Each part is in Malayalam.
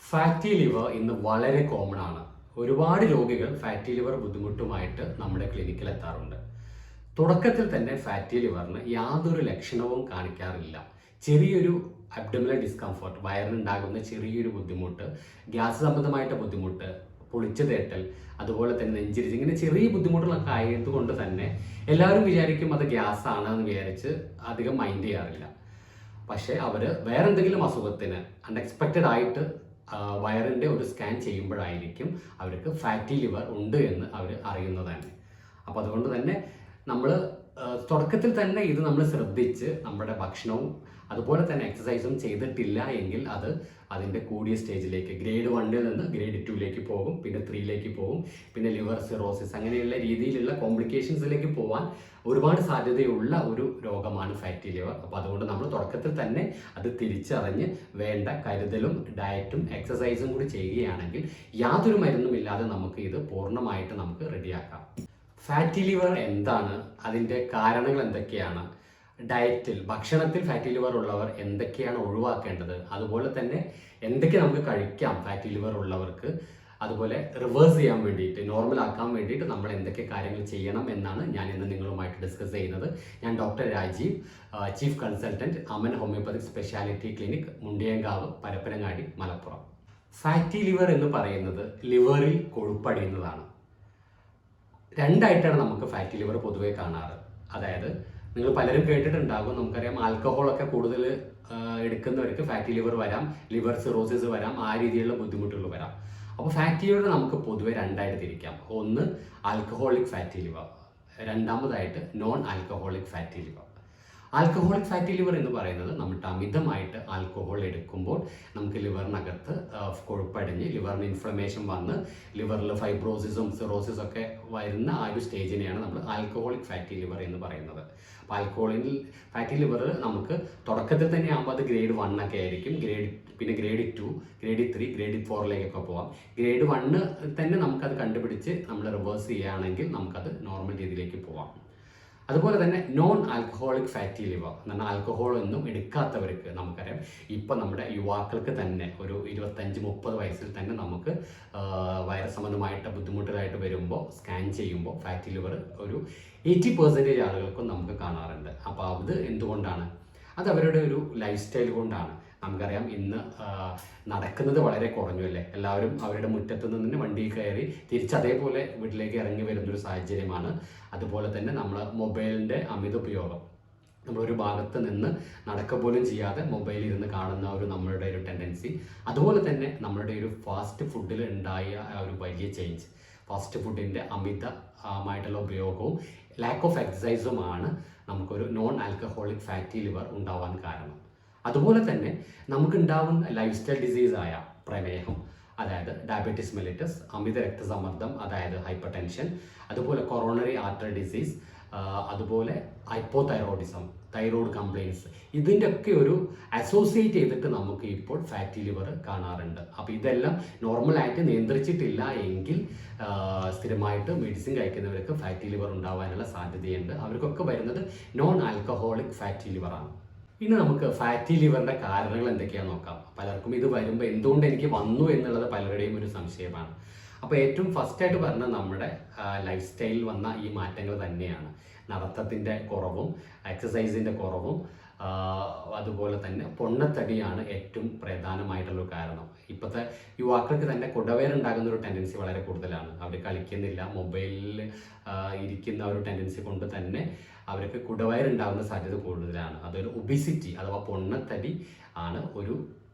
ഫാറ്റി ലിവർ ഇന്ന് വളരെ കോമൺ ആണ്. ഒരുപാട് രോഗികൾ ഫാറ്റി ലിവർ ബുദ്ധിമുട്ടുമായിട്ട് നമ്മുടെ ക്ലിനിക്കിൽ എത്താറുണ്ട്. തുടക്കത്തിൽ തന്നെ ഫാറ്റി ലിവറിന് യാതൊരു ലക്ഷണവും കാണിക്കാറില്ല. ചെറിയൊരു അബ്ഡോമിനൽ ഡിസ്കംഫർട്ട്, വയറിനുണ്ടാകുന്ന ചെറിയൊരു ബുദ്ധിമുട്ട്, ഗ്യാസ് സംബന്ധമായിട്ട് ബുദ്ധിമുട്ട്, പൊളിച്ചു തേട്ടൽ, അതുപോലെ തന്നെ നെഞ്ചിരിച്ച്, ഇങ്ങനെ ചെറിയ ബുദ്ധിമുട്ടുകളൊക്കെ ആയതുകൊണ്ട് തന്നെ എല്ലാവരും വിചാരിക്കും അത് ഗ്യാസ് ആണെന്ന് വിചാരിച്ച് അധികം മൈൻഡ് ചെയ്യാറില്ല. പക്ഷേ അവർ വേറെ എന്തെങ്കിലും അസുഖത്തിന് അൺഎക്സ്പെക്റ്റഡ് ആയിട്ട് വയറിൻ്റെ ഒരു സ്കാൻ ചെയ്യുമ്പോഴായിരിക്കും അവർക്ക് ഫാറ്റി ലിവർ ഉണ്ട് എന്ന് അവർ അറിയുന്നത് തന്നെ. അപ്പോൾ അതുകൊണ്ട് തന്നെ നമ്മൾ തുടക്കത്തിൽ തന്നെ ഇത് നമ്മൾ ശ്രദ്ധിച്ച് നമ്മുടെ ഭക്ഷണവും അതുപോലെ തന്നെ എക്സസൈസും ചെയ്തിട്ടില്ല എങ്കിൽ അത് അതിൻ്റെ കൂടിയ സ്റ്റേജിലേക്ക് ഗ്രേഡ് 1 നിന്ന് ഗ്രേഡ് 2 പോകും, പിന്നെ 3 പോകും, പിന്നെ ലിവർ സിറോസിസ് അങ്ങനെയുള്ള രീതിയിലുള്ള കോംപ്ലിക്കേഷൻസിലേക്ക് പോകാൻ ഒരുപാട് സാധ്യതയുള്ള ഒരു രോഗമാണ് ഫാറ്റി ലിവർ. അപ്പോൾ അതുകൊണ്ട് നമ്മൾ തുടക്കത്തിൽ തന്നെ അത് തിരിച്ചറിഞ്ഞ് വേണ്ട കരുതലും ഡയറ്റും എക്സസൈസും കൂടി ചെയ്യുകയാണെങ്കിൽ യാതൊരു മരുന്നുമില്ലാതെ നമുക്ക് ഇത് പൂർണ്ണമായിട്ട് നമുക്ക് റെഡിയാക്കാം. ഫാറ്റി ലിവർ എന്താണ്, അതിൻ്റെ കാരണങ്ങൾ എന്തൊക്കെയാണ്, ഡയറ്റിൽ ഭക്ഷണത്തിൽ ഫാറ്റി ലിവർ ഉള്ളവർ എന്തൊക്കെയാണ് ഒഴിവാക്കേണ്ടത്, അതുപോലെ തന്നെ എന്തൊക്കെ നമുക്ക് കഴിക്കാം ഫാറ്റി ലിവർ ഉള്ളവർക്ക്, അതുപോലെ റിവേഴ്സ് ചെയ്യാൻ വേണ്ടിയിട്ട് നോർമൽ ആക്കാൻ വേണ്ടിയിട്ട് നമ്മൾ എന്തൊക്കെ കാര്യങ്ങൾ ചെയ്യണം എന്നാണ് ഞാൻ ഇന്ന് നിങ്ങളുമായിട്ട് ഡിസ്കസ് ചെയ്യുന്നത്. ഞാൻ doctor Rajeev, chief consultant, Aman homoeopathic speciality clinic, Mundiyankavu, Parappanangadi, Malappuram. Fatty liver എന്ന് പറയുന്നത് ലിവറിൽ കൊഴുപ്പടിയുന്നതാണ്. രണ്ടായിട്ടാണ് നമുക്ക് ഫാറ്റി ലിവർ പൊതുവേ കാണാറ്. അതായത് നിങ്ങൾ പലരും കേട്ടിട്ടുണ്ടാകും, നമുക്കറിയാം ആൽക്കഹോളൊക്കെ കൂടുതൽ എടുക്കുന്നവർക്ക് ഫാറ്റി ലിവർ വരാം, ലിവർ സിറോസിസ് വരാം, ആ രീതിയിലുള്ള ബുദ്ധിമുട്ടുകൾ വരാം. അപ്പോൾ ഫാറ്റി ലിവർ നമുക്ക് പൊതുവെ രണ്ടായിട്ട് തിരിക്കാം. ഒന്ന് ആൽക്കഹോളിക് ഫാറ്റി ലിവർ, രണ്ടാമതായിട്ട് non alcoholic fatty liver. Alcoholic fatty liver എന്ന് പറയുന്നത് നമ്മുടെ അമിതമായിട്ട് ആൽക്കഹോൾ എടുക്കുമ്പോൾ നമുക്ക് ലിവറിനകത്ത് കൊഴുപ്പടിഞ്ഞ് ലിവറിന് ഇൻഫ്ലമേഷൻ വന്ന് ലിവറിൽ ഫൈബ്രോസിസും സിറോസിസും ഒക്കെ വരുന്ന ആ ഒരു സ്റ്റേജിനെയാണ് നമ്മൾ ആൽക്കഹോളിക് ഫാറ്റി ലിവർ എന്ന് പറയുന്നത്. അപ്പോൾ ആൽക്കഹോളിൽ ഫാറ്റി ലിവർ നമുക്ക് തുടക്കത്തിൽ തന്നെ ആകുമ്പോൾ അത് ഗ്രേഡ് 1 ഒക്കെ ആയിരിക്കും, പിന്നെ ഗ്രേഡ് 2, ഗ്രേഡ് 3, ഗ്രേഡ് 4 പോവാം. ഗ്രേഡ് 1 തന്നെ നമുക്കത് കണ്ടുപിടിച്ച് നമ്മൾ റിവേഴ്സ് ചെയ്യുകയാണെങ്കിൽ നമുക്കത് നോർമൽ രീതിയിലേക്ക് പോവാം. അതുപോലെ തന്നെ നോൺ ആൽക്കഹോളിക് ഫാറ്റി ലിവർ എന്ന് പറഞ്ഞാൽ ആൽക്കഹോൾ ഒന്നും എടുക്കാത്തവർക്ക് നമുക്കറിയാം, ഇപ്പം നമ്മുടെ യുവാക്കൾക്ക് തന്നെ ഒരു 25-30 വയസ്സിൽ തന്നെ നമുക്ക് വൈറസ് സംബന്ധമായിട്ട് ബുദ്ധിമുട്ടുകളായിട്ട് വരുമ്പോൾ സ്കാൻ ചെയ്യുമ്പോൾ ഫാറ്റി ലിവർ ഒരു 80% ആളുകൾക്കും നമുക്ക് കാണാറുണ്ട്. അപ്പോൾ അത് എന്തുകൊണ്ടാണ്? അത് അവരുടെ ഒരു ലൈഫ് സ്റ്റൈൽ കൊണ്ടാണ്. നമുക്കറിയാം ഇന്ന് നടക്കുന്നത് വളരെ കുറഞ്ഞു അല്ലേ, എല്ലാവരും അവരുടെ മുറ്റത്ത് നിന്ന് വണ്ടിയിൽ കയറി തിരിച്ച് അതേപോലെ വീട്ടിലേക്ക് ഇറങ്ങി വരുന്നൊരു സാഹചര്യമാണ്. അതുപോലെ തന്നെ നമ്മൾ മൊബൈലിൻ്റെ അമിത ഉപയോഗം, നമ്മളൊരു ഭാഗത്ത് നിന്ന് നടക്കുക പോലും ചെയ്യാതെ മൊബൈലിൽ ഇരുന്ന് കാണുന്ന നമ്മളുടെ ഒരു ടെൻഡൻസി, അതുപോലെ തന്നെ നമ്മളുടെ ഒരു ഫാസ്റ്റ് ഫുഡിൽ ഉണ്ടായ ഒരു വലിയ ചേഞ്ച്, ഫാസ്റ്റ് ഫുഡിൻ്റെ അമിതമായിട്ടുള്ള ഉപയോഗവും ലാക്ക് ഓഫ് എക്സസൈസുമാണ് നമുക്കൊരു നോൺ ആൽക്കഹോളിക് ഫാറ്റി ലിവർ ഉണ്ടാവാൻ കാരണം. അതുപോലെ തന്നെ നമുക്കുണ്ടാവുന്ന ലൈഫ് സ്റ്റൈൽ ഡിസീസായ പ്രമേഹം, അതായത് ഡയബറ്റീസ് മെലിറ്റസ്, അമിത രക്തസമ്മർദ്ദം അതായത് ഹൈപ്പർ ടെൻഷൻ, അതുപോലെ കൊറോണറി ആർട്ടറി ഡിസീസ്, അതുപോലെ ഹൈപ്പോതൈറോയിഡിസം, തൈറോയ്ഡ് കംപ്ലയിൻസ്, ഇതിൻ്റെ ഒക്കെ ഒരു അസോസിയേറ്റ് ചെയ്തിട്ട് നമുക്ക് ഇപ്പോൾ ഫാറ്റി ലിവർ കാണാറുണ്ട്. അപ്പോൾ ഇതെല്ലാം നോർമലായിട്ട് നിയന്ത്രിച്ചിട്ടില്ല എങ്കിൽ സ്ഥിരമായിട്ട് മെഡിസിൻ കഴിക്കുന്നവർക്ക് ഫാറ്റി ലിവർ ഉണ്ടാവാനുള്ള സാധ്യതയുണ്ട്. അവർക്കൊക്കെ വരുന്നത് നോൺ ആൽക്കഹോളിക് ഫാറ്റി ലിവറാണ്. ഇനി നമുക്ക് ഫാറ്റി ലിവറിൻ്റെ കാരണങ്ങൾ എന്തൊക്കെയാണെന്ന് നോക്കാം. പലർക്കും ഇത് വരുമ്പോൾ എന്തുകൊണ്ട് എനിക്ക് വന്നു എന്നുള്ളത് പലരുടെയും ഒരു സംശയമാണ്. അപ്പോൾ ഏറ്റവും ഫസ്റ്റായിട്ട് പറഞ്ഞാൽ നമ്മുടെ ലൈഫ് സ്റ്റൈലിൽ വന്ന ഈ മാറ്റങ്ങൾ തന്നെയാണ്. നടത്തത്തിൻ്റെ കുറവും എക്സസൈസിൻ്റെ കുറവും അതുപോലെ തന്നെ പൊണ്ണത്തടിയാണ് ഏറ്റവും പ്രധാനമായിട്ടുള്ള കാരണം. ഇപ്പോഴത്തെ യുവാക്കൾക്ക് തന്നെ കുടവേറുണ്ടാകുന്ന ഒരു ടെൻഡൻസി വളരെ കൂടുതലാണ്. അവർ കളിക്കുന്നില്ല, മൊബൈലിൽ ഇരിക്കുന്ന ഒരു ടെൻഡൻസി കൊണ്ട് തന്നെ അവർക്ക് കുടവയറുണ്ടാകുന്ന സാധ്യത കൂടുതലാണ്. അതൊരു ഒബിസിറ്റി അഥവാ പൊണ്ണത്തടി ആണ് ഒരു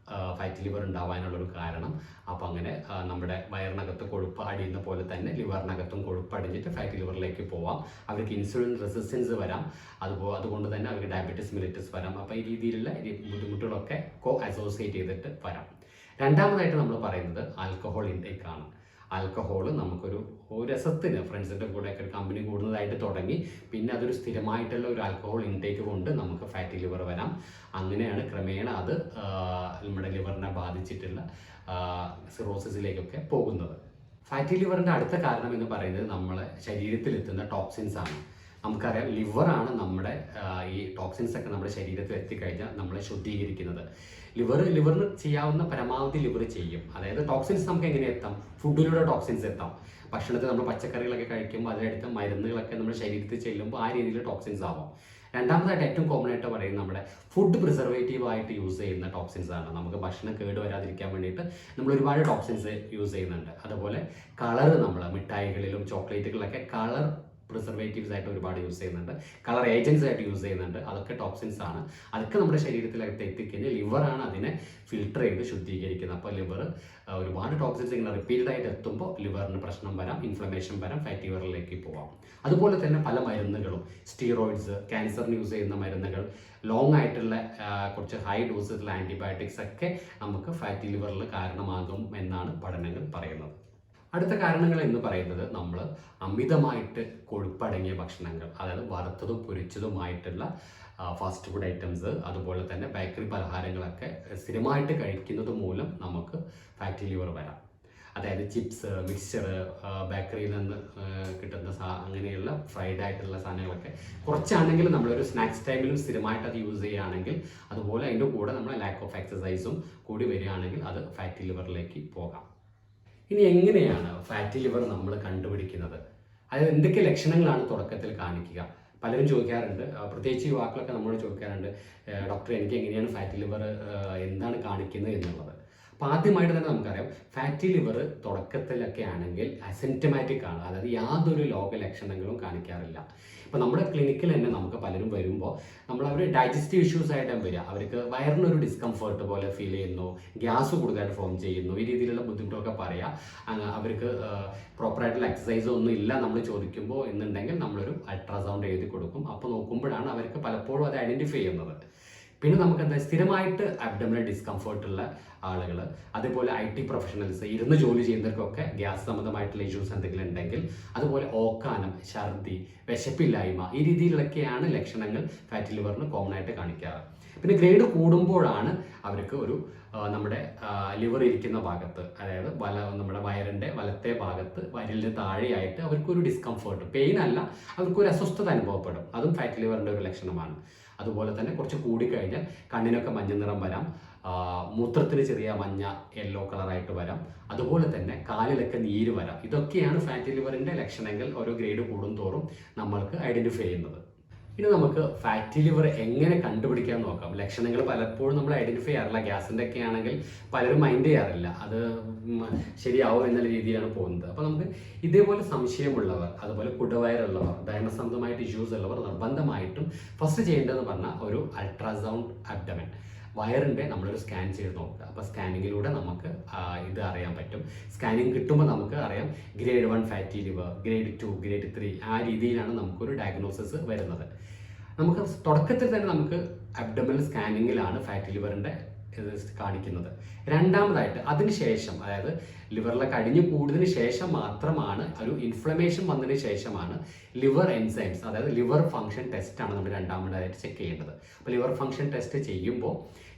ഫാറ്റി ലിവർ ഉണ്ടാവാനുള്ളൊരു കാരണം. അപ്പോൾ അങ്ങനെ നമ്മുടെ വയറിനകത്ത് കൊഴുപ്പ് അടിയുന്ന പോലെ തന്നെ ലിവറിനകത്തും കൊഴുപ്പ് അടിഞ്ഞിട്ട് ഫാറ്റി ലിവറിലേക്ക് പോവാം. അവർക്ക് ഇൻസുലിൻ റെസിസ്റ്റൻസ് വരാം, അതുകൊണ്ട് തന്നെ അവർക്ക് ഡയബറ്റീസ് മെലിറ്റസ് വരാം. അപ്പോൾ ഈ രീതിയിലുള്ള ബുദ്ധിമുട്ടുകളൊക്കെ അസോസിയേറ്റ് ചെയ്തിട്ട് വരാം. രണ്ടാമതായിട്ട് നമ്മൾ പറയുന്നത് ആൽക്കഹോൾ ഇൻടേക്ക് ആണ്. ആൽക്കഹോൾ നമുക്കൊരു രസത്തിന് ഫ്രണ്ട്സിൻ്റെ കൂടെയൊക്കെ കമ്പനി കൂടുന്നതായിട്ട് തുടങ്ങി പിന്നെ അതൊരു സ്ഥിരമായിട്ടുള്ള ഒരു ആൽക്കഹോൾ ഇൻടേക്ക് കൊണ്ട് നമുക്ക് ഫാറ്റി ലിവർ വരാം. അങ്ങനെയാണ് ക്രമേണ അത് നമ്മുടെ ലിവറിനെ ബാധിച്ചിട്ടുള്ള സിറോസിസിലേക്കൊക്കെ പോകുന്നത്. ഫാറ്റി ലിവറിൻ്റെ അടുത്ത കാരണം എന്ന് പറയുന്നത് നമ്മളെ ശരീരത്തിലെത്തുന്ന ടോക്സിൻസ് ആണ്. നമുക്കറിയാം ലിവറാണ് നമ്മുടെ ഈ ടോക്സിൻസ് ഒക്കെ നമ്മുടെ ശരീരത്തിൽ എത്തിക്കഴിഞ്ഞാൽ നമ്മളെ ശുദ്ധീകരിക്കുന്നത്. ലിവറിന് ചെയ്യാവുന്ന പരമാവധി ലിവർ ചെയ്യും. അതായത് ടോക്സിൻസ് നമുക്ക് എങ്ങനെ എത്താം? ഫുഡിലൂടെ ടോക്സിൻസ് എത്താം. ഭക്ഷണത്തിൽ നമ്മൾ പച്ചക്കറികളൊക്കെ കഴിക്കുമ്പോൾ അതിലെടുത്ത മരുന്നുകളൊക്കെ നമ്മുടെ ശരീരത്തിൽ ചെല്ലുമ്പോൾ ആ രീതിയിൽ ടോക്സിൻസ് ആവാം. രണ്ടാമതായിട്ട് ഏറ്റവും കോമൺ ആയിട്ട് പറയുന്നത് നമ്മുടെ ഫുഡ് പ്രിസർവേറ്റീവ് ആയിട്ട് യൂസ് ചെയ്യുന്ന ടോക്സിൻസ് ആണ്. നമുക്ക് ഭക്ഷണം കേട് വരാതിരിക്കാൻ വേണ്ടിയിട്ട് നമ്മൾ ഒരുപാട് ടോക്സിൻസ് യൂസ് ചെയ്യുന്നുണ്ട്. അതുപോലെ കളർ, നമ്മൾ മിഠായികളിലും ചോക്ലേറ്റുകളിലൊക്കെ കളർ പ്രിസർവേറ്റീവ്സ് ആയിട്ട് ഒരുപാട് യൂസ് ചെയ്യുന്നുണ്ട്, കളർ ഏജൻസ് ആയിട്ട് യൂസ് ചെയ്യുന്നുണ്ട്. അതൊക്കെ ടോക്സിൻസ് ആണ്. അതൊക്കെ നമ്മുടെ ശരീരത്തിലകത്ത് എത്തിക്കഴിഞ്ഞാൽ ലിവറാണ് അതിനെ ഫിൽട്ടർ ചെയ്ത് ശുദ്ധീകരിക്കുന്നത്. അപ്പോൾ ലിവർ ഒരുപാട് ടോക്സിൻസ് ഇങ്ങനെ റിപ്പീറ്റഡ് ആയിട്ട് എത്തുമ്പോൾ ലിവറിന് പ്രശ്നം വരാം, ഇൻഫ്ലമേഷൻ വരാം, ഫാറ്റി ലിവറിലേക്ക് പോവാം. അതുപോലെ തന്നെ പല മരുന്നുകളും, സ്റ്റീറോയിഡ്സ്, ക്യാൻസറിന് യൂസ് ചെയ്യുന്ന മരുന്നുകൾ, ലോങ് ആയിട്ടുള്ള കുറച്ച് ഹൈ ഡോസിലുള്ള ആൻറ്റിബയോട്ടിക്സ് ഒക്കെ നമുക്ക് ഫാറ്റി ലിവറിൽ കാരണമാകും എന്നാണ് പഠനങ്ങൾ പറയുന്നത്. അടുത്ത കാരണങ്ങൾ എന്ന് പറയുന്നത് നമ്മൾ അമിതമായിട്ട് കൊഴുപ്പടങ്ങിയ ഭക്ഷണങ്ങൾ, അതായത് വറുത്തതും പൊരിച്ചതുമായിട്ടുള്ള ഫാസ്റ്റ് ഫുഡ് ഐറ്റംസ്, അതുപോലെ തന്നെ ബേക്കറി പലഹാരങ്ങളൊക്കെ സ്ഥിരമായിട്ട് കഴിക്കുന്നത് മൂലം നമുക്ക് ഫാറ്റി ലിവർ വരാം. അതായത് ചിപ്സ്, മിക്സ്ചർ, ബേക്കറിയിൽ നിന്ന് കിട്ടുന്ന അങ്ങനെയുള്ള ഫ്രൈഡ് ആയിട്ടുള്ള സാധനങ്ങളൊക്കെ കുറച്ചാണെങ്കിലും നമ്മളൊരു സ്നാക്സ് ടൈമിലും സ്ഥിരമായിട്ട് അത് യൂസ് ചെയ്യുകയാണെങ്കിൽ, അതുപോലെ അതിൻ്റെ കൂടെ നമ്മൾ ലാക്ക് ഓഫ് എക്സസൈസും കൂടി വരികയാണെങ്കിൽ അത് ഫാറ്റി ലിവറിലേക്ക് പോകാം. ഇനി എങ്ങനെയാണ് ഫാറ്റി ലിവർ നമ്മൾ കണ്ടുപിടിക്കുന്നത്? അതായത് എന്തൊക്കെ ലക്ഷണങ്ങളാണ് തുടക്കത്തിൽ കാണിക്കുക? പലരും ചോദിക്കാറുണ്ട്, പ്രത്യേകിച്ച് യുവാക്കളൊക്കെ നമ്മളോട് ചോദിക്കാറുണ്ട്, ഡോക്ടർ എനിക്ക് എങ്ങനെയാണ് ഫാറ്റി ലിവർ എന്താണ് കാണിക്കുന്നത് എന്നുള്ളത്. അപ്പോൾ ആദ്യമായിട്ട് തന്നെ നമുക്കറിയാം, ഫാറ്റി ലിവർ തുടക്കത്തിലൊക്കെ ആണെങ്കിൽ അസിംറ്റമാറ്റിക് ആണ്, അതായത് യാതൊരു രോഗലക്ഷണങ്ങളും കാണിക്കാറില്ല. ഇപ്പോൾ നമ്മുടെ ക്ലിനിക്കിൽ തന്നെ നമുക്ക് പലരും വരുമ്പോൾ അവർ ഡൈജസ്റ്റീവ് ഇഷ്യൂസ് ആയിട്ടാണ് വരിക. അവർക്ക് വയറിനൊരു ഡിസ്കംഫർട്ട് പോലെ ഫീൽ ചെയ്യുന്നു, ഗ്യാസ് കൂടുതലായിട്ട് ഫോം ചെയ്യുന്നു, ഈ രീതിയിലുള്ള ബുദ്ധിമുട്ടൊക്കെ പറയാം. അവർക്ക് പ്രോപ്പറായിട്ടുള്ള എക്സസൈസ് ഒന്നും ഇല്ല നമ്മൾ ചോദിക്കുമ്പോൾ എന്നുണ്ടെങ്കിൽ നമ്മളൊരു അൾട്രാസൗണ്ട് എഴുതി കൊടുക്കും. അപ്പോൾ നോക്കുമ്പോഴാണ് അവർക്ക് പലപ്പോഴും അത് ഐഡൻറ്റിഫൈ ചെയ്യുന്നത്. പിന്നെ നമുക്ക് എന്താ, സ്ഥിരമായിട്ട് അബ്ഡമിനൽ ഡിസ്കംഫർട്ടുള്ള ആളുകൾ, അതേപോലെ IT പ്രൊഫഷണൽസ്, ഇരുന്ന് ജോലി ചെയ്യുന്നവർക്കൊക്കെ ഗ്യാസ് സംബന്ധമായിട്ടുള്ള ഇഷ്യൂസ് എന്തെങ്കിലും ഉണ്ടെങ്കിൽ, അതുപോലെ ഓക്കാനം, ഛർദി, വിശപ്പില്ലായ്മ, ഈ രീതിയിലൊക്കെയാണ് ലക്ഷണങ്ങൾ ഫാറ്റി ലിവറിന് കോമൺ ആയിട്ട് കാണിക്കാറ്. പിന്നെ ഗ്രേഡ് കൂടുമ്പോഴാണ് അവർക്ക് ഒരു നമ്മുടെ ലിവർ ഇരിക്കുന്ന ഭാഗത്ത്, അതായത് നമ്മുടെ വയറിൻ്റെ വലത്തെ ഭാഗത്ത് വയറിന് താഴെയായിട്ട് അവർക്കൊരു ഡിസ്കംഫർട്ട്, പെയിൻ അല്ല, അവർക്കൊരു അസ്വസ്ഥത അനുഭവപ്പെടും. അതും ഫാറ്റി ലിവറിൻ്റെ ഒരു ലക്ഷണമാണ്. അതുപോലെ തന്നെ കുറച്ച് കൂടിക്കഴിഞ്ഞാൽ കണ്ണിനൊക്കെ മഞ്ഞ നിറം വരാം, മൂത്രത്തിന് ചെറിയ മഞ്ഞ യെല്ലോ കളറായിട്ട് വരാം, അതുപോലെ തന്നെ കാലിലൊക്കെ നീര് വരാം. ഇതൊക്കെയാണ് ഫാറ്റി ലിവറിൻ്റെ ലക്ഷണങ്ങൾ ഓരോ ഗ്രേഡ് കൂടുന്തോറും നമ്മൾക്ക് ഐഡൻറ്റിഫൈ ചെയ്യുന്നത്. ഇനി നമുക്ക് ഫാറ്റി ലിവർ എങ്ങനെ കണ്ടുപിടിക്കാൻ നോക്കാം. ലക്ഷണങ്ങൾ പലപ്പോഴും നമ്മൾ ഐഡൻറ്റിഫൈ ചെയ്യാറില്ല. ഗ്യാസിൻ്റെ ഒക്കെ ആണെങ്കിൽ പലരും മൈൻഡ് ചെയ്യാറില്ല, അത് ശരിയാവും എന്നുള്ള രീതിയിലാണ് പോകുന്നത്. അപ്പോൾ നമുക്ക് ഇതേപോലെ സംശയമുള്ളവർ, അതുപോലെ കുടവയറുള്ളവർ, ദഹന സംബന്ധമായിട്ട് ഇഷ്യൂസ് ഉള്ളവർ നിർബന്ധമായിട്ടും ഫസ്റ്റ് ചെയ്യേണ്ടതെന്ന് പറഞ്ഞാൽ ഒരു അൾട്രാസൗണ്ട് അബ്ഡമൻ, വയറിൻ്റെ നമ്മളൊരു സ്കാൻ ചെയ്ത് നോക്കുക. അപ്പോൾ സ്കാനിങ്ങിലൂടെ നമുക്ക് ഇത് അറിയാൻ പറ്റും. സ്കാനിങ് കിട്ടുമ്പോൾ നമുക്ക് അറിയാം grade 1 fatty liver, grade 2, grade 3, ആ രീതിയിലാണ് നമുക്കൊരു ഡയഗ്നോസിസ് വരുന്നത്. നമുക്ക് തുടക്കത്തിൽ തന്നെ നമുക്ക് അബ്ഡമൽ സ്കാനിങ്ങിലാണ് ഫാറ്റി ലിവറിൻ്റെ കാണിക്കുന്നത്. രണ്ടാമതായിട്ട് അതിനുശേഷം, അതായത് ലിവറിലൊക്കെ അടിഞ്ഞു കൂടിയതിന് ശേഷം മാത്രമാണ്, ഒരു ഇൻഫ്ലമേഷൻ വന്നതിന് ശേഷമാണ് ലിവർ എൻസൈംസ്, അതായത് ലിവർ ഫംഗ്ഷൻ ടെസ്റ്റാണ് നമ്മൾ രണ്ടാമതായിട്ട് ചെക്ക് ചെയ്യേണ്ടത്. അപ്പോൾ ലിവർ ഫംഗ്ഷൻ ടെസ്റ്റ് ചെയ്യുമ്പോൾ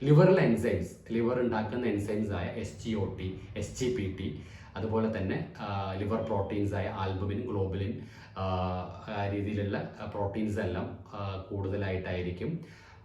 ലിവറിലെ എൻസൈംസ്, ലിവർ ഉണ്ടാക്കുന്ന എൻസൈംസ് ആയ SGOT, SGPT, അതുപോലെ തന്നെ ലിവർ പ്രോട്ടീൻസ് ആയ ആൽബുമിൻ, ഗ്ലോബുലിൻ രീതിയിലുള്ള പ്രോട്ടീൻസ് എല്ലാം കൂടുതലായിട്ടായിരിക്കും.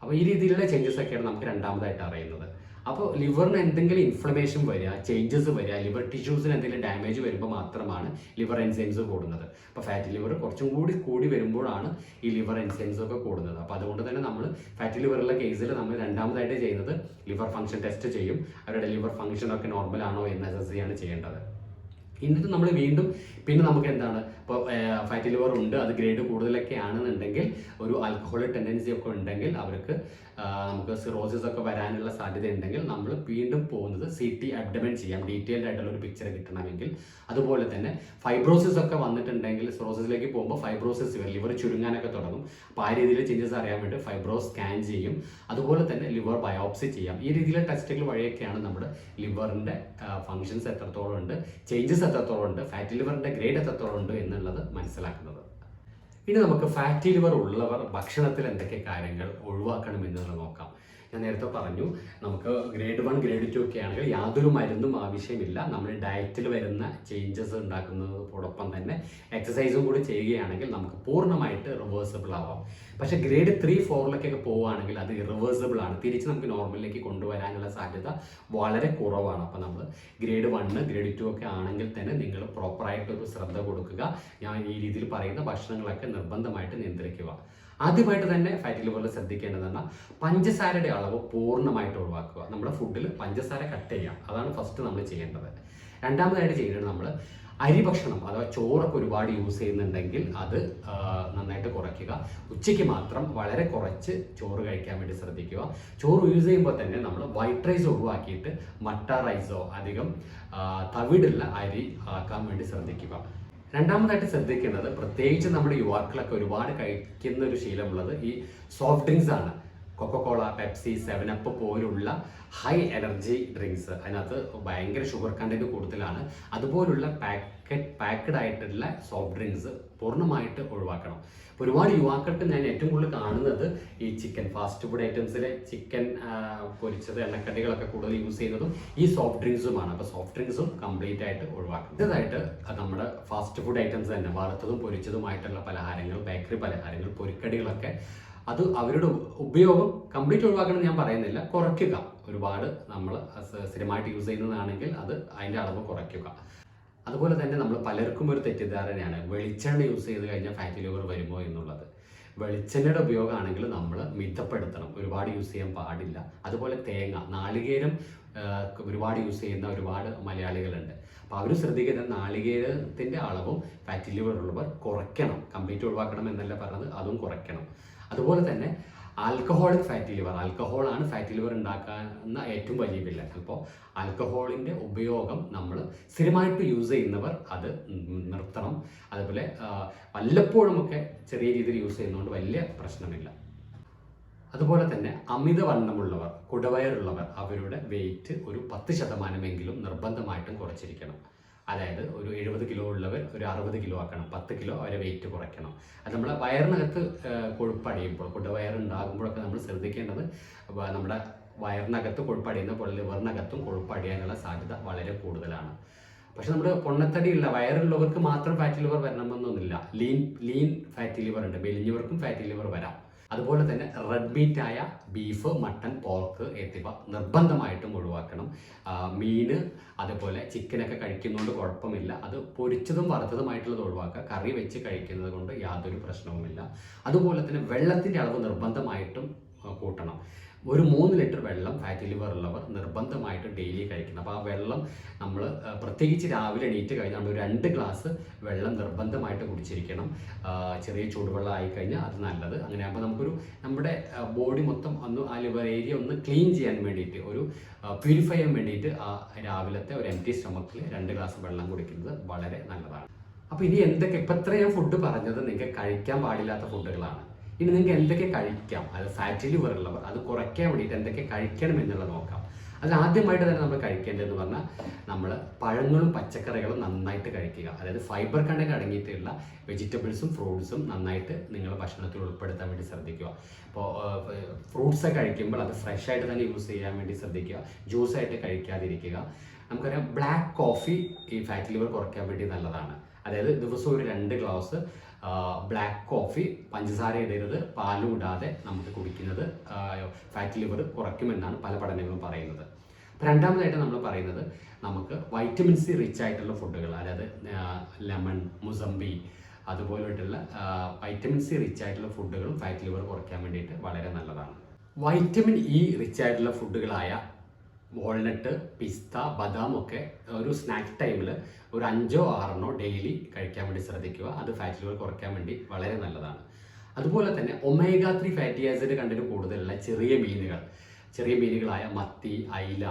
അപ്പോൾ ഈ രീതിയിലുള്ള ചേഞ്ചസ് ഒക്കെയാണ് നമുക്ക് രണ്ടാമതായിട്ട് അറിയുന്നത്. അപ്പോൾ ലിവറിന് എന്തെങ്കിലും ഇൻഫ്ലമേഷൻ വരിക, ചേഞ്ചസ് വരിക, ലിവർ ടിഷ്യൂസിന് എന്തെങ്കിലും ഡാമേജ് വരുമ്പോൾ മാത്രമാണ് ലിവർ എൻസൈംസ് കൂടുന്നത്. അപ്പോൾ ഫാറ്റി ലിവർ കുറച്ചും കൂടി വരുമ്പോഴാണ് ഈ ലിവർ എൻസൈംസ് ഒക്കെ കൂടുന്നത്. അപ്പോൾ അതുകൊണ്ട് തന്നെ നമ്മൾ ഫാറ്റി ലിവറുള്ള കേസിൽ നമ്മൾ രണ്ടാമതായിട്ട് ചെയ്യുന്നത് ലിവർ ഫംഗ്ഷൻ ടെസ്റ്റ് ചെയ്യും. അവരുടെ ലിവർ ഫംഗ്ഷൻ ഒക്കെ നോർമൽ ആണോ എന്ന് അസസ് ചെയ്യാണ് ചെയ്യേണ്ടത്. എന്നിട്ട് നമ്മൾ വീണ്ടും പിന്നെ നമുക്ക് എന്താണ്, ഇപ്പോൾ ഫാറ്റി ലിവർ ഉണ്ട്, അത് ഗ്രേഡ് കൂടുതലൊക്കെ ആണെന്നുണ്ടെങ്കിൽ, ഒരു ആൽക്കഹോളിക് ടെൻഡൻസി ഒക്കെ ഉണ്ടെങ്കിൽ, അവർക്ക് നമുക്ക് സിറോസിസ് ഒക്കെ വരാനുള്ള സാധ്യത ഉണ്ടെങ്കിൽ നമ്മൾ വീണ്ടും പോകുന്നത് CT അബ്ഡമൻ ചെയ്യാം, ഡീറ്റെയിൽഡ് ആയിട്ടുള്ള ഒരു പിക്ചർ കിട്ടണമെങ്കിൽ. അതുപോലെ തന്നെ ഫൈബ്രോസിസ് ഒക്കെ വന്നിട്ടുണ്ടെങ്കിൽ, സിറോസിസിലേക്ക് പോകുമ്പോൾ ഫൈബ്രോസിസ് വരും, ലിവർ ചുരുങ്ങാനൊക്കെ തുടങ്ങും. അപ്പോൾ ആ രീതിയിൽ ചേഞ്ചസ് അറിയാൻ വേണ്ടി ഫൈബ്രോസ് സ്കാൻ ചെയ്യും. അതുപോലെ തന്നെ ലിവർ ബയോപ്സി ചെയ്യാം. ഈ രീതിയിലെ ടെസ്റ്റുകൾ വഴിയൊക്കെയാണ് നമ്മുടെ ലിവറിൻ്റെ ഫങ്ഷൻസ് എത്രത്തോളം ഉണ്ട്, ചേഞ്ചസ് എത്രത്തോളം ഉണ്ട്, ഫാറ്റി ലിവറിൻ്റെ ഗ്രേഡ് എത്രത്തോളം ഉണ്ട് എന്നുള്ളത് മനസ്സിലാക്കുന്നത്. ഇനി നമുക്ക് ഫാറ്റി ലിവർ ഉള്ളവർ ഭക്ഷണത്തിൽ എന്തൊക്കെ കാര്യങ്ങൾ ഒഴിവാക്കണം എന്നുള്ളത് നോക്കാം. ഞാൻ നേരത്തെ പറഞ്ഞു, നമുക്ക് ഗ്രേഡ് 1 ഗ്രേഡ് 2 ഒക്കെ ആണെങ്കിൽ യാതൊരു മരുന്നും ആവശ്യമില്ല. നമ്മൾ ഡയറ്റിൽ വരുന്ന ചേഞ്ചസ് ഉണ്ടാക്കുന്നതോടൊപ്പം തന്നെ എക്സസൈസും കൂടി ചെയ്യുകയാണെങ്കിൽ നമുക്ക് പൂർണ്ണമായിട്ട് റിവേഴ്സിബിൾ ആവാം. പക്ഷേ ഗ്രേഡ് 3 4 പോവുകയാണെങ്കിൽ അത് ഇറിവേഴ്സിബിൾ ആണ്. തിരിച്ച് നമുക്ക് നോർമലിലേക്ക് കൊണ്ടുവരാനുള്ള സാധ്യത വളരെ കുറവാണ്. അപ്പോൾ നമ്മൾ ഗ്രേഡ് 1 ഗ്രേഡ് 2 ഒക്കെ ആണെങ്കിൽ തന്നെ നിങ്ങൾ പ്രോപ്പറായിട്ടൊരു ശ്രദ്ധ കൊടുക്കുക. ഞാൻ ഈ രീതിയിൽ പറയുന്ന ഭക്ഷണങ്ങളൊക്കെ നിർബന്ധമായിട്ട് നിയന്ത്രിക്കുക. ആദ്യമായിട്ട് തന്നെ ഫാറ്റി ലിവറിൽ ശ്രദ്ധിക്കേണ്ടതെന്ന് പഞ്ചസാരയുടെ അളവ് പൂർണ്ണമായിട്ട് ഒഴിവാക്കുക. നമ്മുടെ ഫുഡിൽ പഞ്ചസാര കട്ട് ചെയ്യാം. അതാണ് ഫസ്റ്റ് നമ്മൾ ചെയ്യേണ്ടത്. രണ്ടാമതായിട്ട് ചെയ്യേണ്ടത് നമ്മൾ അരി ഭക്ഷണം അഥവാ ചോറൊക്കെ ഒരുപാട് യൂസ് ചെയ്യുന്നുണ്ടെങ്കിൽ അത് നന്നായിട്ട് കുറയ്ക്കുക. ഉച്ചയ്ക്ക് മാത്രം വളരെ കുറച്ച് ചോറ് കഴിക്കാൻ വേണ്ടി ശ്രദ്ധിക്കുക. ചോറ് യൂസ് ചെയ്യുമ്പോൾ തന്നെ നമ്മൾ വൈറ്റ് റൈസ് ഒഴിവാക്കിയിട്ട് മട്ട റൈസോ അധികം തവിടുള്ള അരി ആക്കാൻ വേണ്ടി ശ്രദ്ധിക്കുക. രണ്ടാമതായിട്ട് ശ്രദ്ധിക്കേണ്ടത്, പ്രത്യേകിച്ച് നമ്മുടെ യുവാക്കളൊക്കെ ഒരുപാട് കഴിക്കുന്ന ഒരു ശീലമുള്ളത് ഈ സോഫ്റ്റ് ഡ്രിങ്ക്സ് ആണ്. കൊക്കക്കോള, പെപ്സി, 7up പോലുള്ള ഹൈ എനർജി ഡ്രിങ്ക്സ്, അതിനകത്ത് ഭയങ്കര ഷുഗർ കണ്ടന്റ് കൂടുതലാണ്. അതുപോലുള്ള പാക്കഡ് ആയിട്ടുള്ള സോഫ്റ്റ് ഡ്രിങ്ക്സ് പൂർണ്ണമായിട്ട് ഒഴിവാക്കണം. ഒരുപാട് യുവാക്കൾക്ക് ഞാൻ ഏറ്റവും കൂടുതൽ കാണുന്നത് ഈ ചിക്കൻ ഫാസ്റ്റ് ഫുഡ് ഐറ്റംസിലെ ചിക്കൻ പൊരിച്ചത് എണ്ണക്കടികളൊക്കെ കൂടുതൽ യൂസ് ചെയ്യുന്നതും ഈ സോഫ്റ്റ് ഡ്രിങ്ക്സുമാണ്. അപ്പോൾ സോഫ്റ്റ് ഡ്രിങ്ക്സും കംപ്ലീറ്റ് ആയിട്ട് ഒഴിവാക്കണം. ഇതായിട്ട് നമ്മുടെ ഫാസ്റ്റ് ഫുഡ് ഐറ്റംസ് തന്നെ വറുത്തതും പൊരിച്ചതുമായിട്ടുള്ള പലഹാരങ്ങൾ, ബേക്കറി പലഹാരങ്ങൾ, പൊരിക്കടികളൊക്കെ അത് അവരുടെ ഉപയോഗം കംപ്ലീറ്റ് ഒഴിവാക്കണം ഞാൻ പറയുന്നില്ല, കുറയ്ക്കുക. ഒരുപാട് നമ്മൾ സ്ഥിരമായിട്ട് യൂസ് ചെയ്യുന്നതാണെങ്കിൽ അത് അതിൻ്റെ അളവ് കുറയ്ക്കുക. അതുപോലെ തന്നെ നമ്മൾ പലർക്കും ഒരു തെറ്റിദ്ധാരണയാണ് വെളിച്ചെണ്ണ യൂസ് ചെയ്ത് കഴിഞ്ഞാൽ ഫാറ്റി ലിവർ വരുമോ എന്നുള്ളത്. വെളിച്ചെണ്ണയുടെ ഉപയോഗമാണെങ്കിൽ നമ്മൾ മിതപ്പെടുത്തണം, ഒരുപാട് യൂസ് ചെയ്യാൻ പാടില്ല. അതുപോലെ തേങ്ങ, നാളികേരം ഒരുപാട് യൂസ് ചെയ്യുന്ന ഒരുപാട് മലയാളികളുണ്ട്. അപ്പോൾ അവർ ശ്രദ്ധിക്കുന്നത് നാളികേരത്തിൻ്റെ അളവും ഫാറ്റി ലിവർ ഉള്ളവർ കുറയ്ക്കണം. കംപ്ലീറ്റ് ഒഴിവാക്കണം എന്നല്ല പറഞ്ഞത്, അതും കുറയ്ക്കണം. അതുപോലെ തന്നെ ആൽക്കഹോളിക് ഫാറ്റി ലിവർ, ആൽക്കഹോളാണ് ഫാറ്റി ലിവർ ഉണ്ടാക്കുന്ന ഏറ്റവും വലിയ വില്ലൻ. അപ്പോൾ ആൽക്കഹോളിൻ്റെ ഉപയോഗം നമ്മൾ സ്ഥിരമായിട്ട് യൂസ് ചെയ്യുന്നവർ അത് നിർത്തണം. അതുപോലെ വല്ലപ്പോഴുമൊക്കെ ചെറിയ രീതിയിൽ യൂസ് ചെയ്യുന്നതുകൊണ്ട് വലിയ പ്രശ്നമില്ല. അതുപോലെ തന്നെ അമിതവണ്ണമുള്ളവർ, കുടവയറുള്ളവർ, അവരുടെ വെയിറ്റ് ഒരു 10% നിർബന്ധമായിട്ടും കുറച്ചിരിക്കണം. അതായത് ഒരു 70 കിലോ ഉള്ളവർ ഒരു 60 കിലോ ആക്കണം, 10 കിലോ അവരെ വെയിറ്റ് കുറയ്ക്കണം. അത് നമ്മളെ വയറിനകത്ത് കൊഴുപ്പടിയുമ്പോൾ, കുടവയറുണ്ടാകുമ്പോഴൊക്കെ നമ്മൾ ശ്രദ്ധിക്കേണ്ടത് നമ്മുടെ വയറിനകത്ത് കൊഴുപ്പടിയുന്ന പോലെ ലിവറിനകത്തും കൊഴുപ്പടിയാനുള്ള സാധ്യത വളരെ കൂടുതലാണ്. പക്ഷെ നമ്മുടെ പൊണ്ണത്തടിയുള്ള വയറുള്ളവർക്ക് മാത്രം ഫാറ്റി ലിവർ വരണമെന്നൊന്നുമില്ല. ലീൻ ഫാറ്റി ലിവർ ഉണ്ട്, മെലിഞ്ഞവർക്കും ഫാറ്റി ലിവർ വരാം. അതുപോലെ തന്നെ റെഡ് മീറ്റായ ബീഫ്, മട്ടൺ, പോർക്ക് എന്നിവ നിർബന്ധമായിട്ടും ഒഴിവാക്കണം. മീന് അതുപോലെ ചിക്കനൊക്കെ കഴിക്കുന്നതുകൊണ്ട് കുഴപ്പമില്ല, അത് പൊരിച്ചതും വറുത്തതുമായിട്ടുള്ളത് ഒഴിവാക്കുക. കറി വെച്ച് കഴിക്കുന്നത് കൊണ്ട് യാതൊരു പ്രശ്നവുമില്ല. അതുപോലെ തന്നെ വെള്ളത്തിൻ്റെ അളവ് നിർബന്ധമായിട്ടും കൂട്ടണം. ഒരു 3 ലിറ്റർ വെള്ളം ഫാറ്റി ലിവർ ഉള്ളവർ നിർബന്ധമായിട്ട് ഡെയിലി കഴിക്കണം. അപ്പോൾ ആ വെള്ളം നമ്മൾ പ്രത്യേകിച്ച് രാവിലെ എണീറ്റ് കഴിഞ്ഞാൽ നമ്മൾ 2 ഗ്ലാസ് വെള്ളം നിർബന്ധമായിട്ട് കുടിച്ചിരിക്കണം. ചെറിയ ചൂടുവെള്ളം ആയിക്കഴിഞ്ഞാൽ അത് നല്ലത്. അങ്ങനെ ആകുമ്പോൾ നമ്മുടെ ബോഡി മൊത്തം ഒന്ന് ആ ലിവർ ഏരിയ ഒന്ന് ക്ലീൻ ചെയ്യാൻ വേണ്ടിയിട്ട്, ഒരു പ്യൂരിഫൈ ചെയ്യാൻ വേണ്ടിയിട്ട് ആ രാവിലത്തെ ഒരു എംപ്റ്റി സ്റ്റൊമക്കിൽ 2 ഗ്ലാസ് വെള്ളം കുടിക്കുന്നത് വളരെ നല്ലതാണ്. അപ്പോൾ ഇനി എന്തൊക്കെ, ഇപ്പം ഇത്ര ഞാൻ ഫുഡ് പറഞ്ഞത് നിങ്ങൾക്ക് കഴിക്കാൻ പാടില്ലാത്ത ഫുഡുകളാണ്. ഇനി നിങ്ങൾക്ക് എന്തൊക്കെ കഴിക്കാം, അത് ഫാറ്റി ലിവർ ഉള്ളവർ അത് കുറയ്ക്കാൻ വേണ്ടിയിട്ട് എന്തൊക്കെ കഴിക്കണം എന്നുള്ളത് നോക്കാം. അതിൽ ആദ്യമായിട്ട് തന്നെ നമ്മൾ കഴിക്കേണ്ടതെന്ന് പറഞ്ഞാൽ നമ്മൾ പഴങ്ങളും പച്ചക്കറികളും നന്നായിട്ട് കഴിക്കുക. അതായത് ഫൈബർ കണ്ടന്റ് അടങ്ങിയിട്ടുള്ള വെജിറ്റബിൾസും ഫ്രൂട്ട്സും നന്നായിട്ട് നിങ്ങൾ ഭക്ഷണത്തിൽ ഉൾപ്പെടുത്താൻ വേണ്ടി ശ്രദ്ധിക്കുക. ഇപ്പോൾ ഫ്രൂട്ട്സ് കഴിക്കുമ്പോൾ അത് ഫ്രഷ് ആയിട്ട് തന്നെ യൂസ് ചെയ്യാൻ വേണ്ടി ശ്രദ്ധിക്കുക, ജ്യൂസായിട്ട് കഴിക്കാതിരിക്കുക. നമുക്കറിയാം ബ്ലാക്ക് കോഫി ഈ ഫാറ്റി ലിവർ കുറയ്ക്കാൻ വേണ്ടി നല്ലതാണ്. അതായത് ദിവസവും ഒരു 2 ഗ്ലാസ് ബ്ലാക്ക് കോഫി, പഞ്ചസാര ഇടരുത്, പാലും ഇടാതെ നമുക്ക് കുടിക്കുന്നത് ഫാറ്റി ലിവർ കുറയ്ക്കുമെന്നാണ് പല പഠനങ്ങളും പറയുന്നത്. അപ്പോൾ രണ്ടാമതായിട്ട് നമ്മൾ പറയുന്നത് നമുക്ക് വൈറ്റമിൻ സി റിച്ച് ആയിട്ടുള്ള ഫുഡുകൾ, അതായത് ലെമൺ, മുസംബി അതുപോലെയുള്ള വൈറ്റമിൻ സി റിച്ച് ആയിട്ടുള്ള ഫുഡുകളും ഫാറ്റി ലിവർ കുറയ്ക്കാൻ വേണ്ടിയിട്ട് വളരെ നല്ലതാണ്. വൈറ്റമിൻ ഇ റിച്ച് ആയിട്ടുള്ള ഫുഡുകളായ വാൾനട്ട്, പിസ്ത, ബദാം ഒക്കെ ഒരു സ്നാക്ക് ടൈമിൽ ഒരു 5-6 ഡെയിലി കഴിക്കാൻ വേണ്ടി ശ്രദ്ധിക്കുക. അത് ഫാറ്റി ലിവർ കുറയ്ക്കാൻ വേണ്ടി വളരെ നല്ലതാണ്. അതുപോലെ തന്നെ ഒമേഗ 3 ഫാറ്റി ആസിഡ് കണ്ടന്റ് കൂടുതലുള്ള ചെറിയ മീനുകളായ മത്തി, അയില,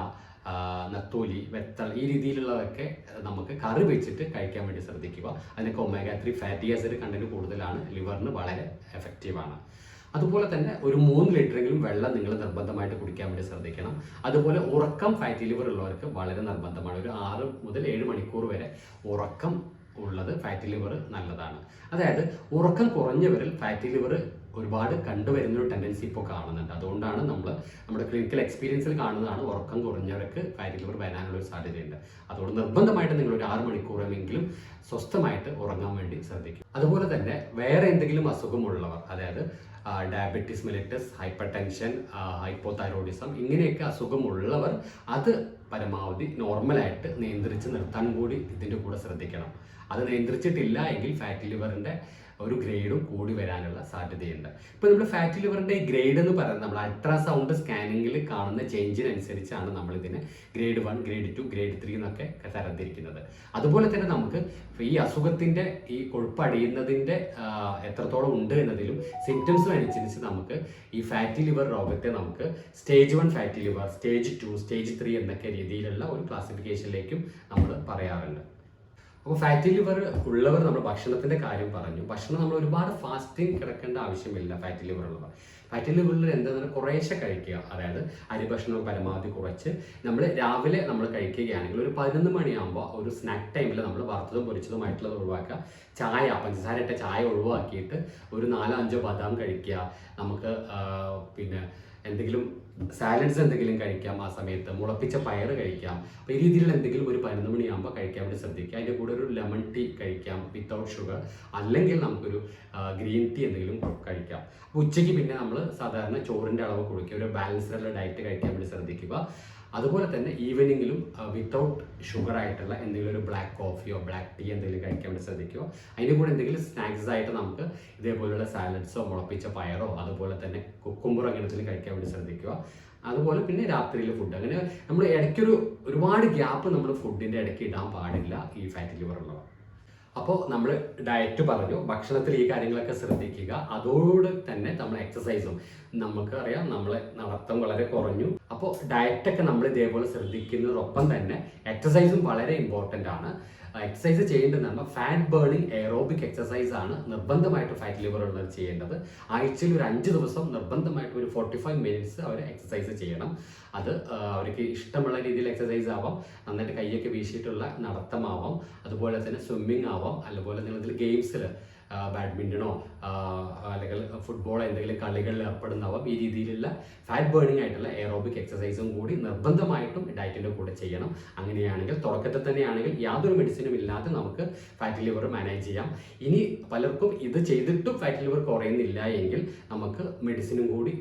നത്തോലി, വെത്തൾ, ഈ രീതിയിലുള്ളതൊക്കെ നമുക്ക് കറി വെച്ചിട്ട് കഴിക്കാൻ വേണ്ടി ശ്രദ്ധിക്കുക. അതിനൊക്കെ ഒമേഗ 3 ഫാറ്റി ആസിഡ് കണ്ടന്റ് കൂടുതലാണ്, ലിവറിന് വളരെ എഫക്റ്റീവാണ്. അതുപോലെ തന്നെ ഒരു 3 ലിറ്ററെങ്കിലും വെള്ളം നിങ്ങൾ നിർബന്ധമായിട്ട് കുടിക്കാൻ വേണ്ടി ശ്രദ്ധിക്കണം. അതുപോലെ ഉറക്കം ഫാറ്റി ലിവർ ഉള്ളവർക്ക് വളരെ നിർബന്ധമാണ്. ഒരു 6 മുതൽ 7 മണിക്കൂർ വരെ ഉറക്കം ഉള്ളത് ഫാറ്റി ലിവർ നല്ലതാണ്. അതായത് ഉറക്കം കുറഞ്ഞവരിൽ ഫാറ്റി ലിവർ ഒരുപാട് കണ്ടുവരുന്നൊരു ടെൻഡൻസി ഇപ്പോൾ കാണുന്നുണ്ട്. അതുകൊണ്ടാണ് നമ്മുടെ ക്ലിനിക്കൽ എക്സ്പീരിയൻസിൽ കാണുന്നതാണ് ഉറക്കം കുറഞ്ഞവർക്ക് ഫാറ്റി ലിവർ വരാനുള്ള ഒരു സാധ്യതയുണ്ട്. അതുകൊണ്ട് നിർബന്ധമായിട്ട് നിങ്ങൾ ഒരു 6 മണിക്കൂറെങ്കിലും സ്വസ്ഥമായിട്ട് ഉറങ്ങാൻ വേണ്ടി ശ്രദ്ധിക്കും. അതുപോലെ തന്നെ വേറെ എന്തെങ്കിലും അസുഖമുള്ളവർ, അതായത് diabetes mellitus, hyper tension, hypothyroidism, ഇങ്ങനെയൊക്കെ അസുഖമുള്ളവർ അത് പരമാവധി നോർമലായിട്ട് നിയന്ത്രിച്ച് നിർത്താൻ കൂടി ഇതിൻ്റെ കൂടെ ശ്രദ്ധിക്കണം. അത് നിയന്ത്രിച്ചിട്ടില്ല എങ്കിൽ ഫാറ്റി ലിവറിൻ്റെ ഒരു ഗ്രേഡും കൂടി വരാനുള്ള സാധ്യതയുണ്ട്. ഇപ്പോൾ നമ്മൾ ഫാറ്റി ലിവറിൻ്റെ ഈ ഗ്രേഡ് എന്ന് പറയുന്നത് നമ്മൾ അൾട്രാസൗണ്ട് സ്കാനിങ്ങിൽ കാണുന്ന ചേഞ്ചിനനുസരിച്ചാണ് നമ്മളിതിനെ ഗ്രേഡ് 1, ഗ്രേഡ് 2, ഗ്രേഡ് 3 എന്നൊക്കെ തരംതിരിക്കുന്നത്. അതുപോലെ തന്നെ നമുക്ക് ഈ അസുഖത്തിൻ്റെ ഈ കൊഴുപ്പടിയുന്നതിൻ്റെ എത്രത്തോളം ഉണ്ട് എന്നതിലും സിംറ്റംസും അനുസരിച്ച് നമുക്ക് ഈ ഫാറ്റി ലിവർ രോഗത്തെ നമുക്ക് stage 1 fatty liver, stage 2, stage 3 എന്നൊക്കെ രീതിയിലുള്ള ഒരു ക്ലാസിഫിക്കേഷനിലേക്കും നമ്മൾ പറയാറുണ്ട്. അപ്പോൾ ഫാറ്റി ലിവർ ഉള്ളവർ നമ്മൾ ഭക്ഷണത്തിൻ്റെ കാര്യം പറഞ്ഞു. ഭക്ഷണം നമ്മൾ ഒരുപാട് ഫാസ്റ്റിംഗ് കിടക്കേണ്ട ആവശ്യമില്ല. ഫാറ്റി ലിവർ ഉള്ളവർ ഫാറ്റി ലിവറിൽ എന്താണെന്ന് കുറേശ്ശെ കഴിക്കുക, അതായത് അരി ഭക്ഷണം പരമാവധി കുറച്ച് നമ്മൾ രാവിലെ നമ്മൾ കഴിക്കുകയാണെങ്കിൽ ഒരു 11 മണിയാകുമ്പോൾ ഒരു സ്നാക്ക് ടൈമിൽ നമ്മൾ വറുത്തതും പൊരിച്ചതുമായിട്ടുള്ളത് ഒഴിവാക്കുക. ചായ, പഞ്ചസാര ഇട്ട ചായ ഒഴിവാക്കിയിട്ട് ഒരു 4-5 ബദാം കഴിക്കുക. നമുക്ക് പിന്നെ എന്തെങ്കിലും സാലഡ്സ് എന്തെങ്കിലും കഴിക്കാം, ആ സമയത്ത് മുളപ്പിച്ച പയർ കഴിക്കാം. അപ്പോൾ ഈ രീതിയിലുള്ള എന്തെങ്കിലും ഒരു 11 മണിയാകുമ്പോൾ കഴിക്കാൻ വേണ്ടി ശ്രദ്ധിക്കുക. അതിൻ്റെ കൂടെ ഒരു ലെമൺ ടീ കഴിക്കാം വിത്തൗട്ട് ഷുഗർ, അല്ലെങ്കിൽ നമുക്കൊരു ഗ്രീൻ ടീ എന്തെങ്കിലും കഴിക്കാം. അപ്പോൾ ഉച്ചയ്ക്ക് പിന്നെ നമ്മൾ സാധാരണ ചോറിൻ്റെ അളവ് കൊടുക്കുക, ഒരു ബാലൻസ്ഡുള്ള ഡയറ്റ് കഴിക്കാൻ വേണ്ടി ശ്രദ്ധിക്കുക. അതുപോലെ തന്നെ ഈവനിങ്ങിലും വിത്തൗട്ട് ഷുഗർ ആയിട്ടുള്ള എന്തെങ്കിലും ഒരു ബ്ലാക്ക് കോഫിയോ ബ്ലാക്ക് ടീ എന്തെങ്കിലും കഴിക്കാൻ വേണ്ടി ശ്രദ്ധിക്കുക. അതിൻ്റെ കൂടെ എന്തെങ്കിലും സ്നാക്സ് ആയിട്ട് നമുക്ക് ഇതേപോലെയുള്ള സാലഡ്സോ മുളപ്പിച്ച പയറോ അതുപോലെ തന്നെ കുക്കുംബർ അങ്ങനത്തെ കഴിക്കാൻ വേണ്ടി ശ്രദ്ധിക്കുക. അതുപോലെ പിന്നെ രാത്രിയിലെ ഫുഡ്, അങ്ങനെ നമ്മൾ ഇടയ്ക്കൊരു ഒരുപാട് ഗ്യാപ്പ് നമ്മൾ ഫുഡിൻ്റെ ഇടയ്ക്ക് ഇടാൻ പാടില്ല ഈ ഫാറ്റി ലിവർ ഉള്ളവർ. അപ്പോൾ നമ്മൾ ഡയറ്റ് പറഞ്ഞു, ഭക്ഷണത്തിൽ ഈ കാര്യങ്ങളൊക്കെ ശ്രദ്ധിക്കുക. അതോട് തന്നെ നമ്മൾ എക്സസൈസും, നമുക്കറിയാം നമ്മളെ നടത്തം വളരെ കുറഞ്ഞു. അപ്പോൾ ഡയറ്റൊക്കെ നമ്മൾ ഇതേപോലെ ശ്രദ്ധിക്കുന്നതോടൊപ്പം തന്നെ എക്സസൈസും വളരെ ഇമ്പോർട്ടൻ്റ് ആണ്. എക്സസൈസ് ചെയ്യേണ്ടതെന്ന് ഫാറ്റ് ബേണിംഗ് എയറോബിക് എക്സസൈസ് ആണ് നിർബന്ധമായിട്ട് ഫാറ്റ് ലിവർ ഉള്ളവർ ചെയ്യേണ്ടത്. ആഴ്ചയിൽ ഒരു 5 ദിവസം നിർബന്ധമായിട്ട് ഒരു 45 മിനിറ്റ്സ് അവർ എക്സസൈസ് ചെയ്യണം. അത് അവർക്ക് ഇഷ്ടമുള്ള രീതിയിൽ എക്സസൈസ് ആവാം, നന്നായിട്ട് കൈയൊക്കെ വീശിയിട്ടുള്ള നടത്തമാവാം, അതുപോലെ തന്നെ സ്വിമ്മിങ് ആവാം, അതുപോലെ നിങ്ങൾ ഗെയിംസിൽ ബാഡ്മിൻ്റണോ അല്ലെങ്കിൽ ഫുട്ബോളോ എന്തെങ്കിലും കളികളിൽ ഏർപ്പെടുന്നതാവാം. ഈ രീതിയിലുള്ള ഫാറ്റ് ബേണിംഗ് ആയിട്ടുള്ള എയറോബിക് എക്സസൈസും കൂടി നിർബന്ധമായിട്ടും ഡയറ്റിൻ്റെ കൂടെ ചെയ്യണം. അങ്ങനെയാണെങ്കിൽ തുടക്കത്തിൽ തന്നെയാണെങ്കിൽ യാതൊരു മെഡിസിനും ഇല്ലാതെ നമുക്ക് ഫാറ്റി ലിവർ മാനേജ് ചെയ്യാം. ഇനി പലർക്കും ഇത് ചെയ്തിട്ടും ഫാറ്റി ലിവർ കുറയുന്നില്ല എങ്കിൽ നമുക്ക് മെഡിസിനും കൂടി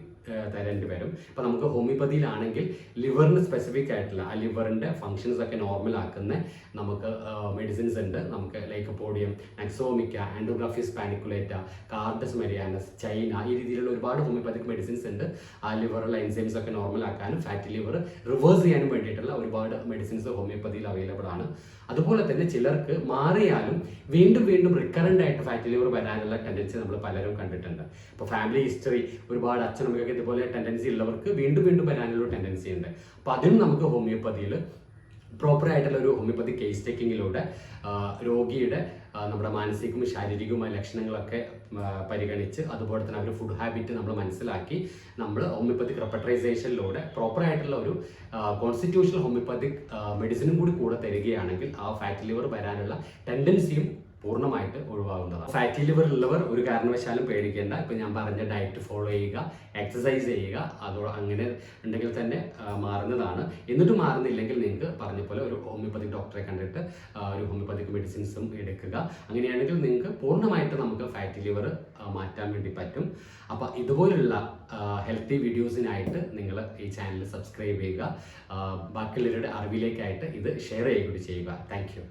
തരേണ്ടി വരും. ഇപ്പോൾ നമുക്ക് ഹോമിയോപ്പതിയിലാണെങ്കിൽ ലിവറിന് സ്പെസിഫിക് ആയിട്ടുള്ള ആ ലിവറിൻ്റെ ഫങ്ഷൻസ് ഒക്കെ നോർമൽ ആക്കുന്ന നമുക്ക് മെഡിസിൻസ് ഉണ്ട്. നമുക്ക് ലൈക്കോപോഡിയം, നക്സോമിക്ക, ആൻഡോഗ്രാഫിസ് പാനിക്കുലേറ്റ, കാർഡസ് മെരിയാനസ്, ചൈന, ഈ രീതിയിലുള്ള ഒരുപാട് ഹോമിയോപ്പതിക് മെഡിസിൻസ് ഉണ്ട്. ആ ലിവറിലെ എൻസൈംസ് ഒക്കെ നോർമൽ ആക്കാനും ഫാറ്റി ലിവർ റിവേഴ്സ് ചെയ്യാനും വേണ്ടിയിട്ടുള്ള ഒരുപാട് മെഡിസിൻസ് ഹോമിയോപ്പതിയിൽ അവൈലബിൾ ആണ്. അതുപോലെ തന്നെ ചിലർക്ക് മാറിയാലും വീണ്ടും വീണ്ടും റിക്കറൻ്റ് ആയിട്ട് ഫാറ്റി ലിവർ വരാനുള്ള ടെൻഡൻസി നമ്മൾ പലരും കണ്ടിട്ടുണ്ട്. ഇപ്പോൾ ഫാമിലി ഹിസ്റ്ററി, ഒരുപാട് അച്ഛനമ്മയൊക്കെ ഇതുപോലെ ടെൻഡൻസി ഉള്ളവർക്ക് വീണ്ടും വീണ്ടും വരാനുള്ള ടെൻഡൻസി ഉണ്ട്. അപ്പോൾ അതിനും നമുക്ക് ഹോമിയോപ്പതിയിൽ പ്രോപ്പറായിട്ടുള്ള ഒരു ഹോമിയോപ്പതി കേസ് ടേക്കിങ്ങിലൂടെ രോഗിയുടെ നമ്മുടെ മാനസികവും ശാരീരികവുമായ ലക്ഷണങ്ങളൊക്കെ പരിഗണിച്ച് അതുപോലെ തന്നെ അവർ ഫുഡ് ഹാബിറ്റ് നമ്മൾ മനസ്സിലാക്കി നമ്മൾ ഹോമിയോപ്പതിക് റെപ്പട്രൈസേഷനിലൂടെ പ്രോപ്പറായിട്ടുള്ള ഒരു കോൺസ്റ്റിറ്റ്യൂഷണൽ ഹോമിയോപ്പതിക് മെഡിസിനും കൂടെ തരികയാണെങ്കിൽ ആ ഫാറ്റി ലിവർ വരാനുള്ള ടെൻഡൻസിയും പൂർണ്ണമായിട്ട് ഒഴിവാകുന്നതാണ്. ഫാറ്റി ലിവർ ഉള്ളവർ ഒരു കാരണവശാലും പേടിക്കേണ്ട. ഇപ്പം ഞാൻ പറഞ്ഞ ഡയറ്റ് ഫോളോ ചെയ്യുക, എക്സസൈസ് ചെയ്യുക, അങ്ങനെ ഉണ്ടെങ്കിൽ തന്നെ മാറുന്നതാണ്. എന്നിട്ട് മാറുന്നില്ലെങ്കിൽ നിങ്ങൾക്ക് പറഞ്ഞ പോലെ ഒരു ഹോമിയോപ്പതിക് ഡോക്ടറെ കണ്ടിട്ട് ഒരു ഹോമിയോപ്പതിക് മെഡിസിൻസും എടുക്കുക. അങ്ങനെയാണെങ്കിൽ നിങ്ങൾക്ക് പൂർണ്ണമായിട്ട് നമുക്ക് ഫാറ്റി ലിവർ മാറ്റാൻ വേണ്ടി പറ്റും. അപ്പോൾ ഇതുപോലുള്ള ഹെൽത്തി വീഡിയോസിനായിട്ട് നിങ്ങൾ ഈ ചാനൽ സബ്സ്ക്രൈബ് ചെയ്യുക. ബാക്കിയുള്ളവരുടെ അറിവിലേക്കായിട്ട് ഇത് ഷെയർ ചെയ്യുക. Thank you.